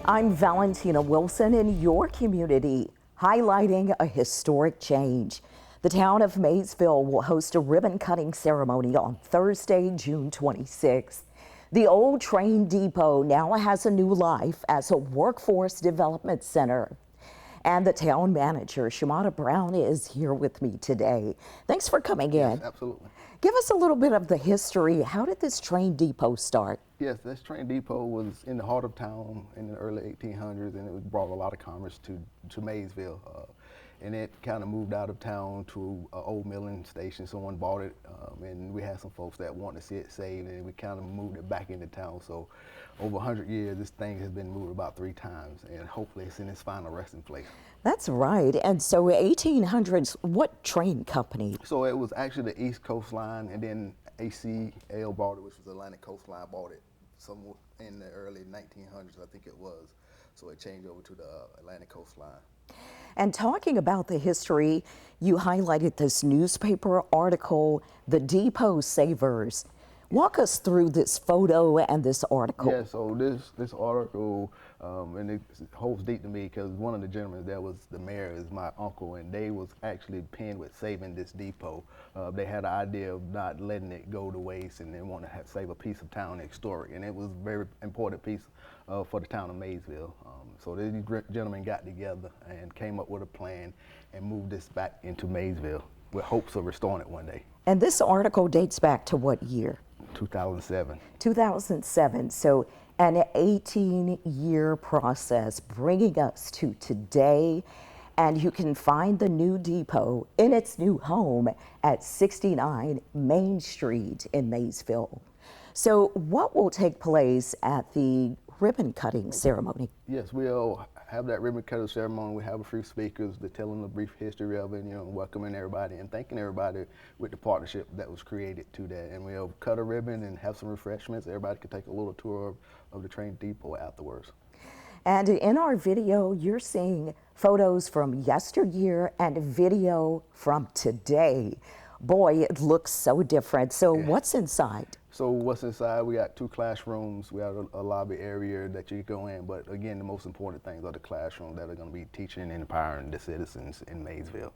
I'm Valentina Wilson in your community, highlighting a historic change. The town of Maysville will host a ribbon cutting ceremony on Thursday, June 26th. The old train depot now has a new life as a workforce development center. And the town manager, Shamata Brown, is here with me today. Thanks for coming in. Yes, absolutely. Give us a little bit of the history. How did this train depot start? Yes, this train depot was in the heart of town in the early 1800s, and it brought a lot of commerce to Maysville. And it kind of moved out of town to an old milling station. Someone bought it, and we had some folks that wanted to see it saved, and we kind of moved it back into town. So over 100 years, this thing has been moved about 3 times, and hopefully it's in its final resting place. That's right. And so 1800s, what train company? So it was actually the East Coast Line, and then ACL bought it, which was the Atlantic Coast Line, bought it somewhere in the early 1900s, I think it was. So it changed over to the Atlantic Coast Line. And talking about the history, you highlighted this newspaper article, The Depot Savers. Walk us through this photo and this article. Yeah, so this article, and it holds deep to me because one of the gentlemen that was the mayor is my uncle, and they was actually pinned with saving this depot. They had an idea of not letting it go to waste, and they want to save a piece of town next door, and it was a very important piece for the town of Maysville. So these gentlemen got together and came up with a plan and moved this back into Maysville with hopes of restoring it one day. And this article dates back to what year? 2007. 2007. So an 18-year process bringing us to today. And you can find the new depot in its new home at 69 Main Street in Maysville. So what will take place at the ribbon cutting ceremony? Yes, we'll have that ribbon cutting ceremony. We have a few speakers to tell them the brief history of it, welcoming everybody and thanking everybody with the partnership that was created to that. And we'll cut a ribbon and have some refreshments. Everybody can take a little tour of the train depot afterwards. And in our video, you're seeing photos from yesteryear and video from today. Boy, it looks so different. So what's inside? So what's inside, we got 2 classrooms, we have a lobby area that you can go in, but again, the most important things are the classrooms that are going to be teaching and empowering the citizens in Maysville.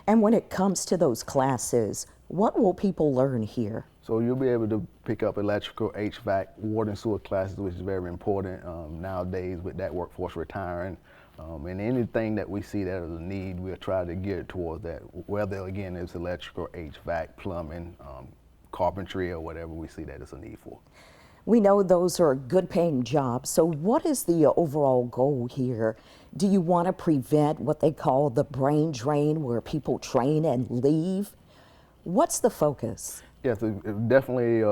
And when it comes to those classes, what will people learn here? So you'll be able to pick up electrical, HVAC, water and sewer classes, which is very important nowadays with that workforce retiring. And anything that we see that is a need, we'll try to gear towards that, whether again it's electrical, HVAC, plumbing, carpentry, or whatever we see that is a need for. We know those are good paying jobs. So what is the overall goal here? Do you want to prevent what they call the brain drain, where people train and leave? What's the focus? Yes, definitely,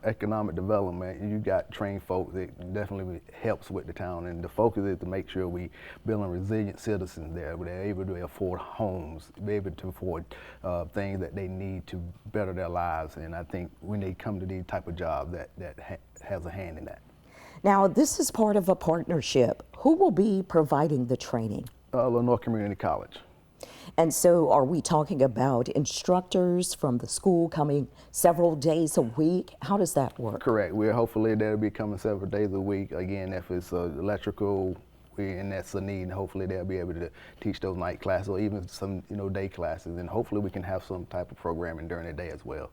economic development. You got trained folks, it definitely helps with the town, and the focus is to make sure we building resilient citizens there, where they're able to afford homes, be able to afford things that they need to better their lives. And I think when they come to these type of jobs, that has a hand in that. Now, this is part of a partnership. Who will be providing the training? Lenore Community College. And so are we talking about instructors from the school coming several days a week? How does that work? Correct. Hopefully they'll be coming several days a week. Again, if it's electrical and that's a need, hopefully they'll be able to teach those night classes or even some day classes, and hopefully we can have some type of programming during the day as well.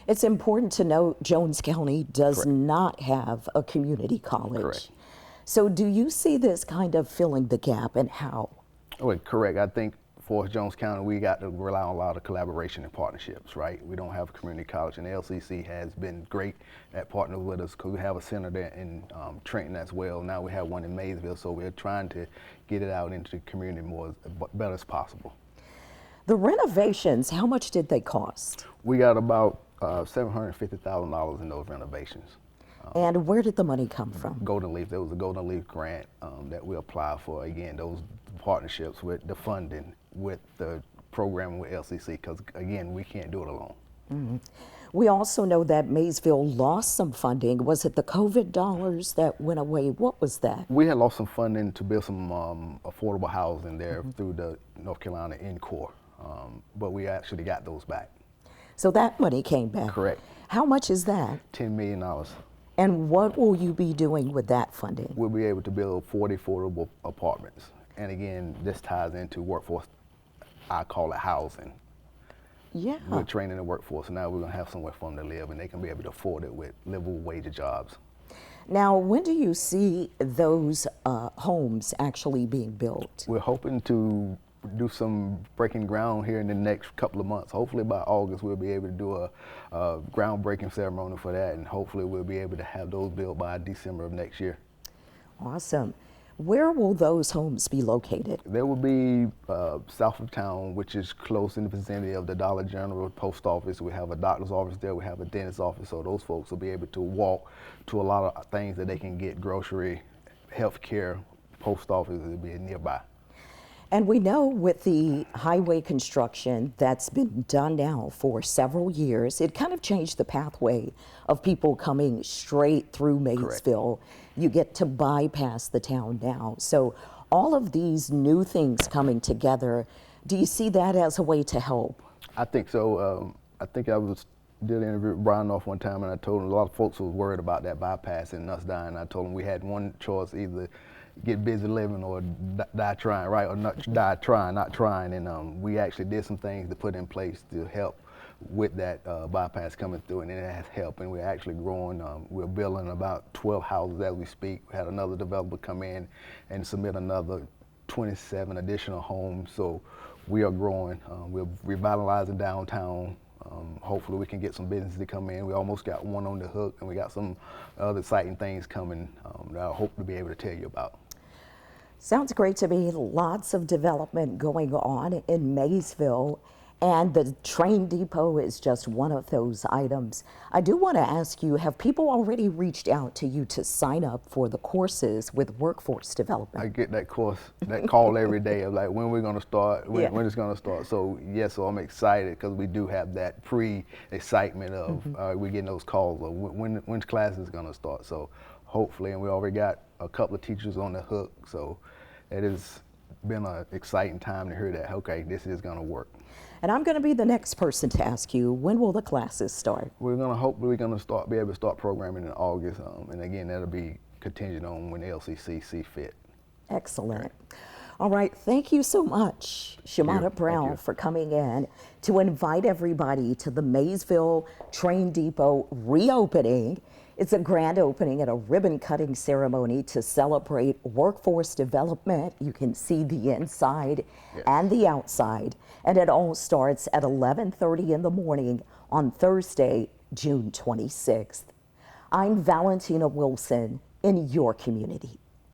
It's important to note Jones County does not have a community college. Correct. So do you see this kind of filling the gap, and how? Oh, correct. I think for Jones County, we got to rely on a lot of collaboration and partnerships, right? We don't have a community college, and the LCC has been great at partnering with us because we have a center there in Trenton as well. Now we have one in Maysville, so we're trying to get it out into the community better as possible. The renovations, how much did they cost? We got about $750,000 in those renovations. And where did the money come from? Golden Leaf. There was a Golden Leaf grant that we applied for. Again, those partnerships with the funding, with the program with LCC, because again, we can't do it alone. Mm-hmm. We also know that Maysville lost some funding. Was it the COVID dollars that went away? What was that? We had lost some funding to build some affordable housing there through the North Carolina Encore, but we actually got those back. So that money came back. Correct. How much is that? $10 million. And what will you be doing with that funding? We'll be able to build 40 affordable apartments. And again, this ties into workforce, I call it housing. Yeah. We're training the workforce, and now we're going to have somewhere for them to live, and they can be able to afford it with livable wage jobs. Now, when do you see those homes actually being built? We're hoping to do some breaking ground here in the next couple of months. Hopefully by August we'll be able to do a groundbreaking ceremony for that, and hopefully we'll be able to have those built by December of next year. Awesome. Where will those homes be located? They will be south of town, which is close in the vicinity of the Dollar General, post office. We have a doctor's office there, we have a dentist's office, so those folks will be able to walk to a lot of things that they can get: grocery, health care, post office will be nearby. And we know with the highway construction that's been done now for several years, it kind of changed the pathway of people coming straight through Maysville. Correct. You get to bypass the town now. So all of these new things coming together, do you see that as a way to help? I think so. I think I did an interview with Brian North one time, and I told him a lot of folks was worried about that bypass and us dying. I told him we had one choice: either get busy living or die trying, right? Or not die trying, not trying. And we actually did some things to put in place to help with that bypass coming through, and it has helped. And we're actually growing. We're building about 12 houses as we speak. We had another developer come in and submit another 27 additional homes. So we are growing. We're revitalizing downtown. Hopefully we can get some businesses to come in. We almost got one on the hook, and we got some other exciting things coming that I hope to be able to tell you about. Sounds great to me. Lots of development going on in Maysville, and the train depot is just one of those items. I do want to ask you, have people already reached out to you to sign up for the courses with workforce development? I get that call every day of like, when we're going to start, when it's going to start. So yes, so I'm excited because we do have that pre-excitement of we're getting those calls of when's class is going to start. So hopefully, and we already got a couple of teachers on the hook. So it has been an exciting time to hear that, okay, this is going to work. And I'm going to be the next person to ask you, when will the classes start? We're going to hopefully be able to start programming in August, and again, that'll be contingent on when the LCC see fit. Excellent. Right. All right, thank you so much, Shamana Brown, for coming in to invite everybody to the Maysville Train Depot reopening. It's a grand opening and a ribbon cutting ceremony to celebrate workforce development. You can see the inside and the outside. And it all starts at 11:30 in the morning on Thursday, June 26th. I'm Valentina Wilson in your community.